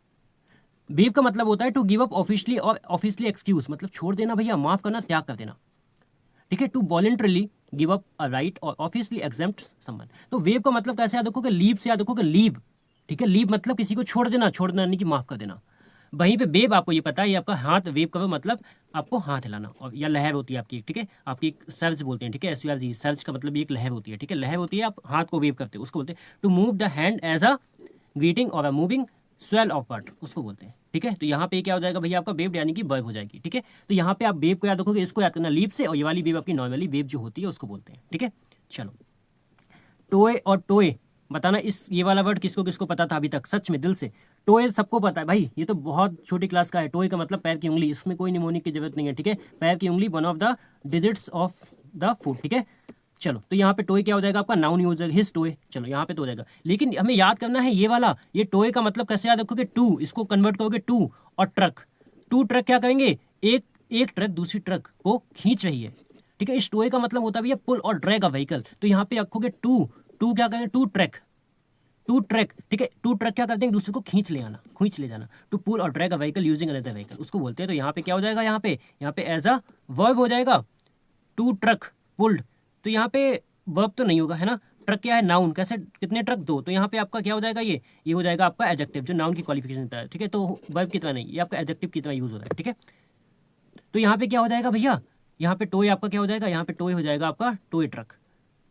वेव का मतलब होता है टू गिव अप ऑफिशियली, और ऑफिशियली एक्सक्यूज, मतलब छोड़ देना भैया, माफ़ करना, त्याग कर देना, ठीक है? To voluntarily give up a right और ऑफिशियली एग्जेम्प्ट समवन। तो वेव का मतलब कैसे याद रखोगे? लीव से याद रखोगे, लीव, ठीक है? लीव मतलब किसी को छोड़ देना, छोड़ देना यानी कि माफ़ कर देना। वहीं पे बेब आपको ये पता है, ये आपका हाथ वेव करो, मतलब आपको हाथ हिलाना, और या लहर होती है आपकी, ठीक है? आपकी एक सर्ज बोलते हैं, ठीक है? SURG, सर्ज का मतलब ये एक लहर होती है, ठीक है? लहर होती है, आप हाथ को वेव करते हो, उसको बोलते हैं to move the hand as a greeting और a moving swell of water, उसको बोलते हैं, ठीक है? तो यहाँ पे क्या हो जाएगा भैया? आपका वेव यानी कि वर्ब हो जाएगी, ठीक है? तो यहाँ पे आप वेव को याद रखोगे, इसको याद करना लीव से, और ये वाली वेव आपकी नॉर्मली वेव जो होती है उसको बोलते हैं, ठीक है? चलो, टोए और टोए, बताना इस ये वाला वर्ड किसको किसको पता था अभी तक? सच में दिल से, टोए सबको पता है भाई, ये तो बहुत छोटी क्लास का है। टोए का मतलब पैर की उंगली, इसमें कोई निमोनिक की जरूरत नहीं है, ठीक है? पैर की उंगली, one of the digits of the foot, ठीक है? चलो, तो यहाँ पे टोए क्या हो जाएगा? आपका नाउन यूज, हिज टोए, चलो यहाँ पे तो हो जाएगा, लेकिन हमें याद करना है ये वाला, ये टोए का मतलब कैसे याद रखोगे? टू, इसको कन्वर्ट करोगे टू, और ट्रक, टू ट्रक क्या करेंगे? एक एक ट्रक दूसरी ट्रक को खींच रही है, ठीक है? इस टोए का मतलब होता है भैया पुल और ड्रैग अ व्हीकल, तो यहाँ पे रखोगे टू, टू क्या करेंगे? टू ट्रैक, टू ट्रैक, ठीक है? टू ट्रैक क्या करते हैं? दूसरे को खींच ले आना, खींच ले जाना, टू पुल और drag a vehicle using another vehicle, उसको बोलते हैं। तो यहाँ पे क्या हो जाएगा? यहाँ पे एज अ वर्ब हो जाएगा, टू ट्रक पुल्ड, तो यहाँ पे वर्ब तो नहीं होगा, है ना? ट्रक क्या है? नाउन, कैसे? कितने ट्रक? दो, तो यहाँ पे आपका क्या हो जाएगा? ये हो जाएगा आपका एडजेक्टिव, जो नाउन की क्वालिफिकेशन देता है, ठीक है? तो वर्ब की तरह नहीं, ये आपका एडजेक्टिव की तरह यूज हो रहा है, ठीक है? तो यहाँ पे क्या हो जाएगा भैया? यहाँ पे टोय आपका क्या हो जाएगा? यहाँ पे टोय हो जाएगा आपका टोय ट्रक,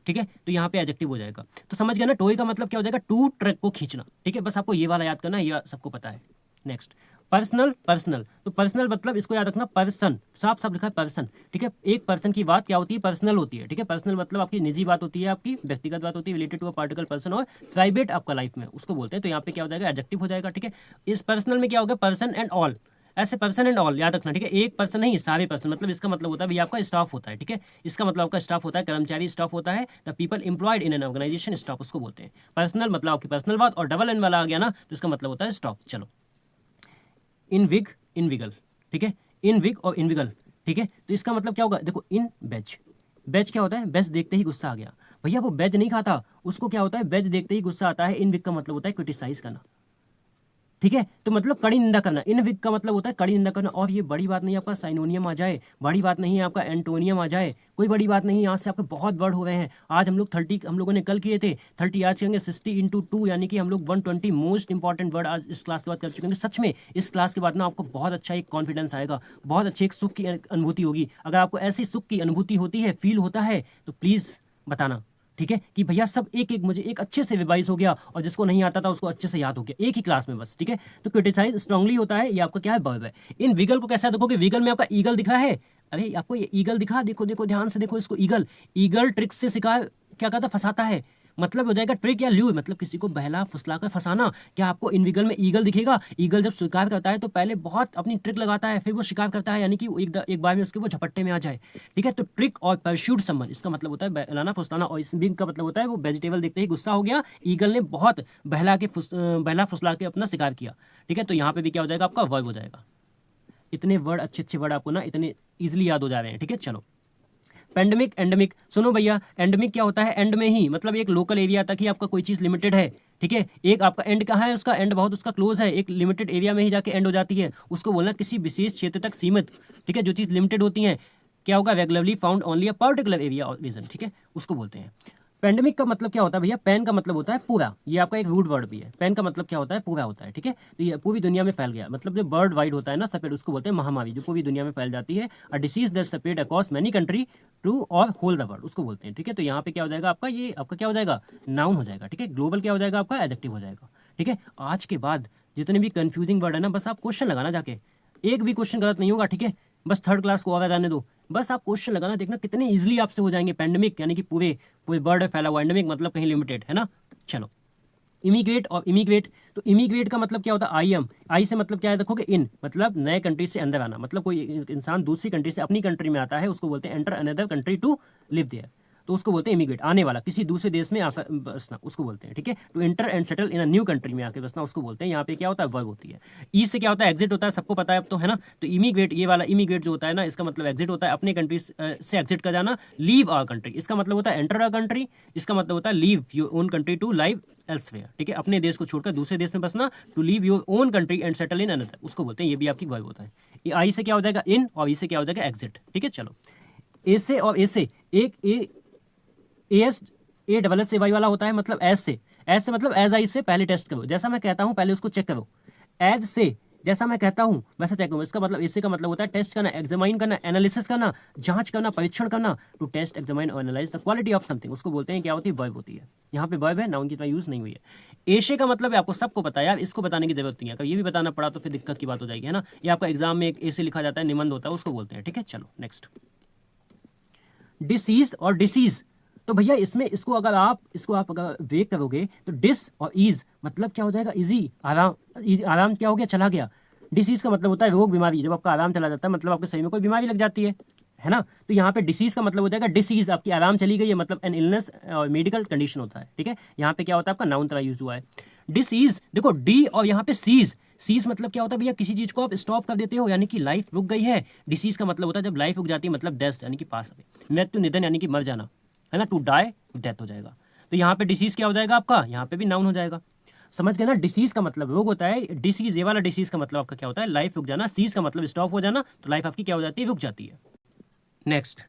ठीक है? तो यहाँ पे एडजेक्टिव हो जाएगा। तो समझ गया ना, टोय का मतलब क्या हो जाएगा? टू ट्रक को खींचना, ठीक है? बस आपको ये वाला याद करना है, ये सबको पता है। नेक्स्ट, पर्सनल, पर्सनल, तो पर्सनल मतलब इसको याद रखना, पर्सन, साफ साफ लिखा है पर्सन, ठीक है? एक पर्सन की बात क्या होती है? पर्सनल होती है, ठीक है? पर्सनल मतलब आपकी निजी बात होती है, आपकी व्यक्तिगत बात होती है, related to a particular person और प्राइवेट आपका लाइफ में, उसको बोलते हैं। तो यहाँ पे क्या हो जाएगा? एडजेक्टिव हो जाएगा, ठीक है? इस पर्सनल में क्या होगा? पर्सन एंड ऑल, ऐसे पर्सन एंड ऑल याद रखना, ठीक है? एक पर्सन नहीं, सारे पर्सन, मतलब इसका मतलब होता है भैया आपका स्टाफ होता है, ठीक है? इसका मतलब आपका स्टाफ होता है, कर्मचारी स्टाफ होता है, the people employed in an organisation, staff उसको बोलते हैं। पर्सनल मतलब आपकी पर्सनल बात, और डबल एन वाला आ गया ना, तो इसका मतलब होता है स्टाफ। चलो, इनविग, इनविगल, ठीक है? इनविग और इनविगल, ठीक है? तो इसका मतलब क्या होगा? देखो, इन बेज, बेज क्या होता है? बेज देखते ही गुस्सा आ गया, भैया वो बेज नहीं खाता, उसको क्या होता है? बेज देखते ही गुस्सा आता है। इनविग का मतलब होता है क्रिटिसाइज करना, ठीक है? तो मतलब कड़ी निंदा करना। इन विग का मतलब होता है कड़ी निंदा करना, और ये बड़ी बात नहीं आपका साइनोनियम आ जाए, बड़ी बात नहीं है आपका एंटोनियम आ जाए, कोई बड़ी बात नहीं है। आज से आपके बहुत वर्ड हो रहे हैं, आज हम लोग 30 हम लोगों ने कल किए थे, 30 आज करेंगे, 60 × 2 यानी कि हम लोग 120 मोस्ट इंपॉर्टेंट वर्ड आज इस क्लास के बाद कर चुके हैं। सच में इस क्लास के बाद ना आपको बहुत अच्छा एक कॉन्फिडेंस आएगा, बहुत अच्छी एक सुख की अनुभूति होगी। अगर आपको ऐसी सुख की अनुभूति होती है, फील होता है, तो प्लीज़ बताना, ठीक है? कि भैया सब एक एक मुझे एक अच्छे से रिवाइज हो गया, और जिसको नहीं आता था उसको अच्छे से याद हो गया एक ही क्लास में, बस, ठीक है? तो क्रिटिसाइज स्ट्रांगली होता है, ये आपका क्या है? वर्ब है। इन विगल को कैसा देखोगे? विगल में आपका ईगल दिख रहा है, अरे आपको ये ईगल दिखा, देखो देखो ध्यान से देखो इसको, ईगल, ईगल ट्रिक से सिखा, क्या कहता? फंसाता है, मतलब हो जाएगा ट्रिक या ल्यूर, मतलब किसी को बहला फुसला कर फंसाना। क्या आपको इनविगल में ईगल दिखेगा? ईगल जब शिकार करता है तो पहले बहुत अपनी ट्रिक लगाता है, फिर वो शिकार करता है, यानी कि एक बार में उसके वो झपट्टे में आ जाए। ठीक है, तो ट्रिक और परस्यूट समवन, इसका मतलब होता है बहलाना फुसलाना, और स्विंग का मतलब होता है वो वेजिटेबल देखते ही गुस्सा हो गया, ईगल ने बहुत बहला फुसला के अपना शिकार किया। ठीक है, तो यहाँ पे भी क्या हो जाएगा आपका वर्ब हो जाएगा। इतने वर्ड अच्छे अच्छे वर्ड आपको ना इतने ईजिली याद हो जा रहे हैं। ठीक है, चलो पेंडेमिक एंडेमिक, सुनो भैया, एंडेमिक क्या होता है? एंड में ही, मतलब एक लोकल एरिया तक ही आपका कोई चीज़ लिमिटेड है। ठीक है, एक आपका एंड कहाँ है? उसका एंड बहुत उसका क्लोज है, एक लिमिटेड एरिया में ही जाके एंड हो जाती है, उसको बोलना किसी विशेष क्षेत्र तक सीमित। ठीक है, जो चीज़ लिमिटेड होती है क्या होगा? Regularly found only a particular area और रीजन। ठीक है, उसको बोलते हैं। पेंडेमिक का मतलब क्या होता है भैया? पैन का मतलब होता है पूरा, ये आपका एक रूट वर्ड भी है। पैन का मतलब क्या होता है? पूरा होता है। ठीक है, तो ये पूरी दुनिया में फैल गया, मतलब जो वर्ल्ड वाइड होता है ना स्प्रेड, उसको बोलते हैं महामारी, जो पूरी दुनिया में फैल जाती है। A disease that spread across many country to और होल द वर्ल्ड, उसको बोलते हैं। ठीक है, तो यहाँ पे क्या हो जाएगा आपका? ये आपका क्या हो जाएगा? नाउन हो जाएगा। ठीक है, ग्लोबल क्या हो जाएगा आपका? एडजेक्टिव हो जाएगा। ठीक है, आज के बाद जितने भी कंफ्यूजिंग वर्ड है ना, बस आप क्वेश्चन लगाना जाके, एक भी क्वेश्चन गलत नहीं होगा। ठीक है, बस थर्ड क्लास को आगे जाने दो, बस आप क्वेश्चन लगाना, देखना कितने इजीली आपसे हो जाएंगे। पेंडेमिक यानी कि पूरे पूरे वर्ल्ड में फैला हुआ, एंडेमिक मतलब कहीं लिमिटेड है ना। चलो इमिग्रेट और इमिग्रेट, तो इमिग्रेट का मतलब क्या होता है? आई एम, आई से मतलब क्या है देखोगे? इन, मतलब नए कंट्री से अंदर आना, मतलब कोई इंसान दूसरी कंट्री से अपनी कंट्री में आता है, उसको बोलते हैं enter another country to live there, तो उसको बोलते हैं इमिग्रेट। आने वाला, किसी दूसरे देश में आकर बसना, उसको बोलते हैं। ठीक है, to enter and settle in a new country में आके बसना, उसको बोलते हैं। यहाँ पे क्या होता है? वर्ब होती है। ई से क्या होता है? एग्जिट होता है, सबको पता है अब तो, है ना। तो इमिग्रेट, ये वाला इमिग्रेट जो होता है ना, इसका मतलब एग्जिट होता है, अपने कंट्री से एग्जिट कर जाना। लीव आवर कंट्री, इसका मतलब होता है एंटर आवर कंट्री, इसका मतलब होता है leave your own country to live elsewhere. ठीक है, अपने देश को छोड़कर दूसरे देश में बसना, to leave your own country and settle in another, उसको बोलते हैं। ये भी आपकी वर्ब होता है। ये आई से क्या हो जाएगा? इन, और ई से क्या हो जाएगा? एग्जिट। ठीक है, चलो ए से और ए से, एक S A double S A Y वाला होता है, मतलब एज से मतलब एज आई से पहले टेस्ट करो, जैसा मैं कहता हूँ पहले उसको चेक करो। एज से जैसा मैं कहता हूँ वैसा चेक करो, इसका मतलब इससे का मतलब होता है टेस्ट करना, एग्जामाइन करना, एनालिसिस करना, जांच करना, परीक्षण करना। टू टेस्ट एग्जामाइन और analyse the quality of something, उसको बोलते हैं क्या होती है? वर्ब होती है। यहाँ पे वर्ब है, नाउन की तरह यूज नहीं हुई है। एशे का मतलब है, आपको सबको पता है यार, इसको बताने की जरूरत नहीं है, अगर ये भी बताना पड़ा तो फिर दिक्कत की बात हो जाएगी, है ना। ये आपका एग्जाम में एक ऐसे लिखा जाता है, निबंध होता है, उसको बोलते हैं। ठीक है, चलो नेक्स्ट डिसीज और डिसीज, तो भैया इसमें इसको आप अगर वेक करोगे तो डिस और ईज मतलब क्या हो जाएगा? इजी, आराम, आराम क्या हो गया? चला गया। डिसीज का मतलब होता है रोग बीमारी, जब आपका आराम चला जाता है मतलब आपके शरीर में कोई बीमारी लग जाती है ना। तो यहाँ पे डिसीज का मतलब हो जाएगा डिसीज, आपकी आराम चली गई है, मतलब एन इलनेस और मेडिकल कंडीशन होता है। ठीक है, यहाँ पे क्या होता है? आपका नाउन तरह यूज हुआ है। डिसीज देखो डी और यहाँ पे सीज, सीज मतलब क्या होता है भैया? किसी चीज को आप स्टॉप कर देते हो, यानी कि लाइफ रुक गई है। डिसीज का मतलब होता है जब लाइफ रुक जाती है, मतलब डेथ यानी कि पास अवे, मृत्यु निधन यानी कि मर जाना, है ना। टू डाई, डेथ हो जाएगा। तो यहाँ पे डिसीज क्या हो जाएगा आपका? यहाँ पे भी नाउन हो जाएगा। समझ गए ना? डिसीज का मतलब रोग होता है, डिसीज ये वाला डिसीज का मतलब आपका क्या होता है? लाइफ रुक जाना। सीज का मतलब स्टॉप हो जाना, तो लाइफ आपकी क्या हो जाती है? रुक जाती है। नेक्स्ट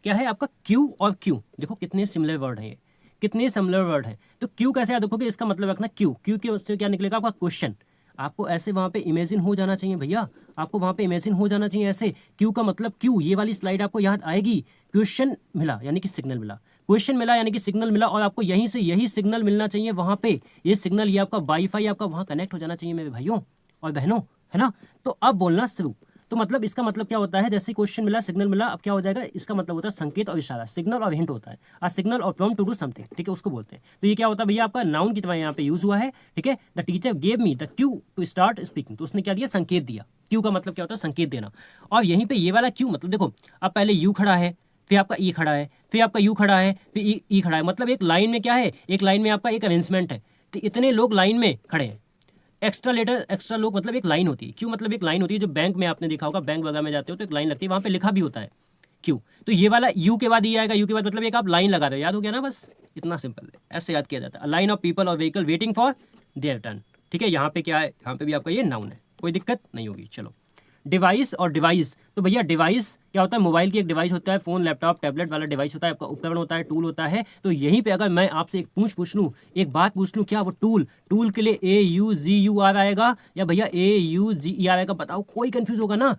क्या है आपका? क्यू और क्यू, देखो कितने सिमिलर वर्ड हैं ये, कितने सिमिलर वर्ड हैं। तो क्यू कैसे याद रखोगे? इसका मतलब रखना क्यू, क्यू के उससे क्या निकलेगा आपका? क्वेश्चन। आपको ऐसे वहाँ पे इमेजिन हो जाना चाहिए भैया, आपको वहाँ पे इमेजिन हो जाना चाहिए ऐसे। क्यू का मतलब क्यू, ये वाली स्लाइड आपको याद आएगी। क्वेश्चन मिला यानी कि सिग्नल मिला, क्वेश्चन मिला यानी कि सिग्नल मिला, और आपको यहीं से यही सिग्नल मिलना चाहिए वहाँ पे। ये सिग्नल, ये आपका वाईफाई आपका वहाँ कनेक्ट हो जाना चाहिए मेरे भाइयों और बहनों, है ना। तो अब बोलना शुरू। तो मतलब इसका मतलब क्या होता है? जैसे क्वेश्चन मिला, सिग्नल मिला, अब क्या हो जाएगा? इसका मतलब होता है संकेत और इशारा, सिग्नल और हिंट होता है। आ सिग्नल और प्रॉम्प्ट टू डू समथिंग, ठीक है, उसको बोलते हैं। तो ये क्या होता है भैया? आपका नाउन की तरह यहाँ पे यूज हुआ है। ठीक है, the teacher gave me the cue to start speaking, तो उसने क्या दिया? संकेत दिया। क्यू का मतलब क्या होता है? संकेत देना। और यहीं पे ये वाला क्यू मतलब देखो, अब पहले यू खड़ा है, फिर आपका ई खड़ा है, फिर आपका यू खड़ा है, फिर ई खड़ा है, मतलब एक लाइन में क्या है? एक लाइन में आपका एक अरेंजमेंट है। तो इतने लोग लाइन में खड़े हैं। एक्स्ट्रा लोग मतलब एक लाइन होती है। क्यों मतलब एक लाइन होती है, जो बैंक में आपने देखा होगा, बैंक वगैरह में जाते हो तो एक लाइन लगती है, वहाँ पे लिखा भी होता है क्यों। तो ये वाला यू के बाद ये आएगा, यू के बाद मतलब एक आप लाइन लगा रहे हो, याद हो गया ना। बस इतना सिंपल है, ऐसे याद किया जाता है। लाइन ऑफ पीपल और vehicle waiting for their turn. ठीक है, यहाँ पे क्या है? यहाँ पे भी आपका ये नाउन है, कोई दिक्कत नहीं होगी। चलो डिवाइस और डिवाइस, तो भैया डिवाइस क्या होता है? मोबाइल की एक डिवाइस होता है, फोन लैपटॉप टैबलेट वाला डिवाइस होता है, आपका उपकरण होता है, टूल होता है। तो यहीं पे अगर मैं आपसे एक पूछ लूँ, एक बात पूछ लूँ, क्या वो टूल के लिए AUGUR आएगा या भैया AUGER आएगा? बताओ, कोई कंफ्यूज होगा ना?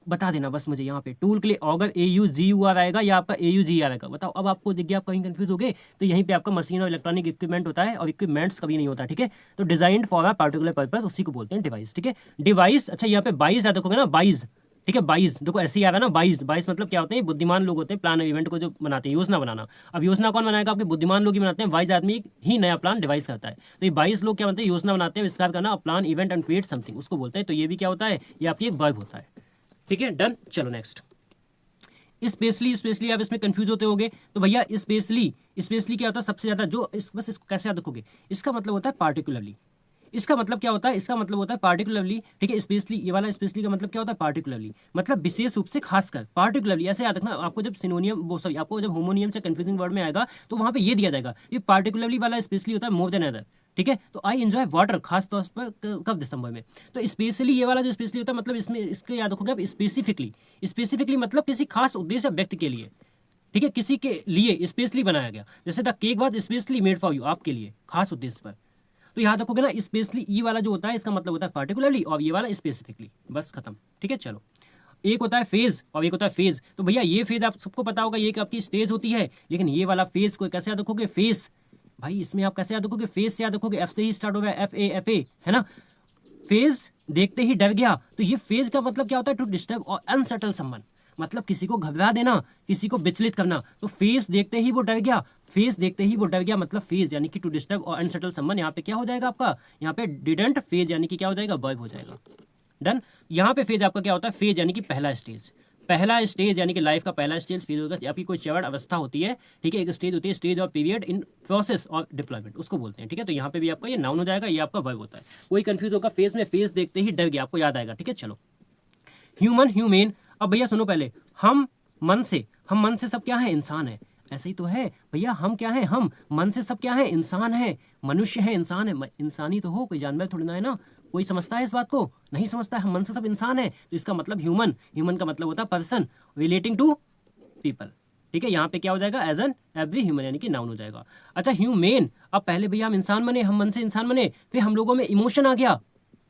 बता देना बस मुझे। यहाँ पे टूल के लिए अगर AUGUR आएगा या आपका AUGER आएगा, बताओ। अब आपको दिख गया, आप कहीं कंफ्यूज हो गए? तो यहीं पे आपका मशीन और इलेक्ट्रॉनिक इक्विपमेंट होता है, और इक्विपमेंट्स कभी नहीं होता। ठीक है, तो designed for a particular purpose, उसी को बोलते हैं डिवाइस। ठीक है, डिवाइस। अच्छा यहाँ पे बाइज याद रखोगे ना, बाइज, ठीक है। 22 देखो ऐसे ही आया ना, 22 मतलब क्या होते हैं, बुद्धिमान लोग होते हैं प्लान इवेंट को जो बनाते हैं, योजना बनाना। अब योजना कौन बनाएगा, आपके बुद्धिमान लोग ही बनाते हैं, 22 आदमी ही नया प्लान डिवाइस करता है। तो ये 22 लोग क्या बनते हैं, योजना बनाते हैं, विस्तार करना, plan event and create something उसको बोलते हैं। तो ये भी क्या होता है, ये आपकी एक वर्ब होता है। ठीक है, डन। चलो नेक्स्ट, स्पेशली आप इसमें कंफ्यूज होते होगे। तो भैया स्पेशली क्या होता है, सबसे ज्यादा जो बस इसको कैसे याद रखोगे, इसका मतलब होता है पार्टिकुलरली। इसका मतलब क्या होता है, इसका मतलब होता है पार्टिकुलरली। ठीक है, स्पेशली, ये वाला स्पेशली का मतलब क्या होता है, पार्टिकुलरली मतलब विशेष रूप से, खासकर, पार्टिकुलरली ऐसे याद रखना। आपको जब सिनोनियम वो सॉरी आपको जब होमोनियम से कंफ्यूजिंग वर्ड में आएगा तो वहां पे ये दिया जाएगा, ये पार्टिकुलरली वाला स्पेशली होता है मोर देन अदर। ठीक है, तो आई एंजॉय वाटर खास तौर पर कब, दिसंबर में। तो स्पेशली ये वाला जो स्पेशली होता है मतलब इसमें इसके याद रखोगे आप, स्पेसिफिकली मतलब किसी खास उद्देश्य व्यक्ति के लिए। ठीक है, किसी के लिए स्पेशली बनाया गया, जैसे the cake was specially made for you, आपके लिए खास उद्देश्य पर। तो याद रखोगे ना, स्पेशली ई वाला जो होता है इसका मतलब होता है पार्टिकुलरली, और ये वाला स्पेसिफिकली, बस खत्म। ठीक है, चलो, एक होता है फेज और एक होता है फेज। तो भैया ये फेज आप सबको पता होगा, ये एक आपकी स्टेज होती है, लेकिन ये वाला फेज को कैसे याद रखोगे, फेस। भाई इसमें आप कैसे याद रखोगे, फेस से याद रखोगे, एफ से ही स्टार्ट होगा, FA है ना। फेज देखते ही डर गया, तो ये फेज का मतलब क्या होता है, टू डिस्टर्ब और अनसेटल समवन, मतलब किसी को घबरा देना, किसी को विचलित करना। तो फेस देखते ही वो डर गया, फेस देखते ही वो डर गया मतलब फेज यानी कि टू डिस्टर्ब और अनसेटल समवन। यहाँ पे क्या हो जाएगा आपका, यहाँ पे डिडंट फेज यानी कि क्या हो जाएगा, वर्ब हो जाएगा। डन। यहाँ पे फेज आपका क्या होता है, फेज यानी कि पहला स्टेज यानी कि लाइफ का पहला स्टेज फेज होगा। आपकी कोई चरण अवस्था होती है, ठीक है, एक स्टेज होती है, stage of period in process of deployment उसको बोलते हैं। ठीक है, तो यहाँ पे भी आपका ये नाउन हो जाएगा, ये आपका वर्ब होता है। कोई कंफ्यूज होगा फेज में, फेज देखते ही डर गया, आपको याद आएगा। ठीक है, चलो, ह्यूमेन। अब भैया सुनो पहले, हम मन से सब क्या है, इंसान है। ऐसे ही तो है भैया, हम क्या है, हम मन से सब क्या है, इंसान है, मनुष्य है, इंसान है। इंसानी तो हो, कोई जानवर थोड़ी ना है ना। कोई समझता है इस बात को, नहीं समझता है। हम मन से सब इंसान है, तो इसका मतलब ह्यूमन का मतलब होता है पर्सन रिलेटिंग टू पीपल। ठीक है, यहाँ पे क्या हो जाएगा, एज एन एवरी ह्यूमन यानी कि नाउन हो जाएगा। अच्छा, ह्यूमेन, अब पहले भैया हम इंसान बने, हम मन से इंसान बने, फिर हम लोगों में इमोशन आ गया।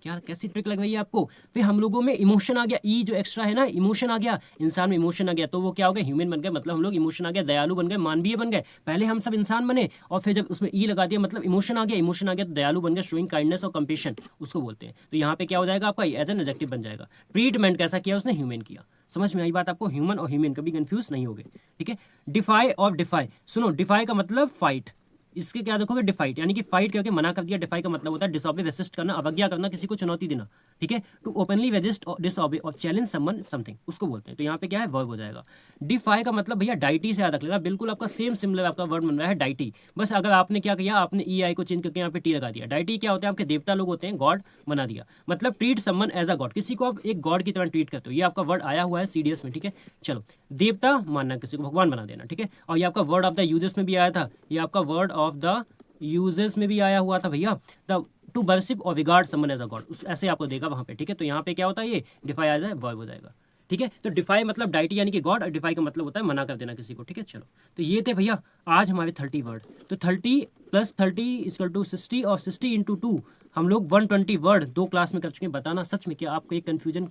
क्या, कैसी ट्रिक लग रही है आपको, फिर हम लोगों में इमोशन आ गया, ई जो एक्स्ट्रा है ना, इमोशन आ गया, इंसान में इमोशन आ गया, तो वो क्या हो गया, ह्यूमन बन गए, मतलब हम लोग इमोशन आ गया, दयालु बन गए, मानवीय बन गए। पहले हम सब इंसान बने और फिर जब उसमें ई लगा दिया मतलब इमोशन आ गया तो दयालु बन गए, शोइंग काइंडनेस और कंपेशन उसको बोलते हैं। तो यहाँ पे क्या हो जाएगा आपका, एज एन एडजेक्टिव बन जाएगा। ट्रीटमेंट कैसा किया उसने, ह्यूमन किया। समझ में आई बात आपको, ह्यूमन और ह्यूमन कभी कंफ्यूज नहीं हो गए। ठीक है, डिफाई और डिफाई, सुनो, डिफाई का मतलब फाइट, इसके क्या देखोगे, डिफाइट यानी कि फाइट करके मना कर दिया। डिफाई का मतलब होता है डिसऑबे, रेसिस्ट करना, अवज्ञा करना, किसी को चुनौती देना। ठीक है, टू ओपनली रेजिस्ट और डिसऑबे और चैलेंज समवन समथिंग उसको बोलते हैं। तो यहाँ पे क्या है, वर्ब हो जाएगा। डिफाई का मतलब भैया डाइटी से याद रख लेना, बिल्कुल आपका सेम सिमिलर आपका वर्ड बन रहा है, डाइटी। बस अगर आपने क्या किया, आपने EI को चेंज करके यहाँ पे टी लगा दिया। डाइटी क्या होता है, आपके देवता लोग होते हैं, गॉड बना दिया, मतलब treat someone as a god, किसी को आप एक गॉड की तरह ट्रीट करते हो। ये आपका वर्ड आया हुआ है CDS में। ठीक है, चलो, देवता मानना, किसी को भगवान बना देना। ठीक है, और ये आपका वर्ड ऑफ द यूजेस में भी आया था, ये आपका वर्ड ऑफ द यूजेस में भी आया हुआ था भैया, द टू वर्शिप और regard someone as a god, ऐसे आपको देगा वहां पे। ठीक है, तो यहाँ पे क्या होता है, ये डिफाई आ जाए, वर्ब हो जाएगा। ठीक है, तो डिफाई मतलब डाइटी यानी कि गॉड, और डिफाई का मतलब होता है मना कर देना किसी को। ठीक है, चलो, तो ये थे भैया आज हमारे 30 वर्ड। तो 30 + 30 = 60 और 60 × 2 हम लोग 120 वर्ड 2 क्लास में कर चुके हैं। बताना सच में क्या आपको एक कन्फ्यूजन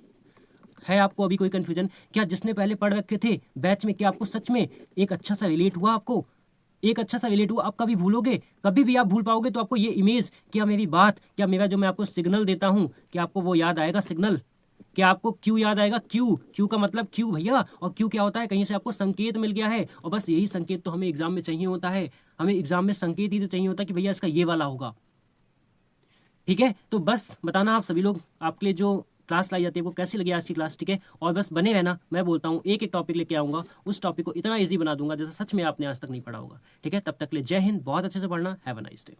है, आपको अभी कोई कन्फ्यूजन क्या, जिसने पहले पढ़ रखे थे बैच में, क्या आपको सच में एक अच्छा सा रिलेट हुआ, आपको एक अच्छा सा रिलेट हुआ। आप कभी भूलोगे, कभी भी आप भूल पाओगे तो आपको ये इमेज, क्या मेरी बात, क्या मेरा जो मैं आपको सिग्नल देता हूँ, क्या आपको वो याद आएगा सिग्नल, क्या आपको क्यू याद आएगा, क्यू का मतलब क्यू भैया। और क्यू क्या होता है, कहीं से आपको संकेत मिल गया है, और बस यही संकेत तो हमें एग्जाम में चाहिए होता है। हमें एग्जाम में संकेत ही तो चाहिए होता है कि भैया इसका ये वाला होगा। ठीक है, तो बस बताना आप सभी लोग, आपके लिए जो क्लास लाई जाती है वो कैसी लगी आज की क्लास। ठीक है, और बस बने रहना, मैं बोलता हूँ एक एक टॉपिक लेके आऊँगा, उस टॉपिक को इतना ईजी बना दूंगा जैसे सच में आपने आज तक नहीं पढ़ा होगा। ठीक है, तब तक ले जय हिंद, बहुत अच्छे से पढ़ना, हैव अ नाइस डे।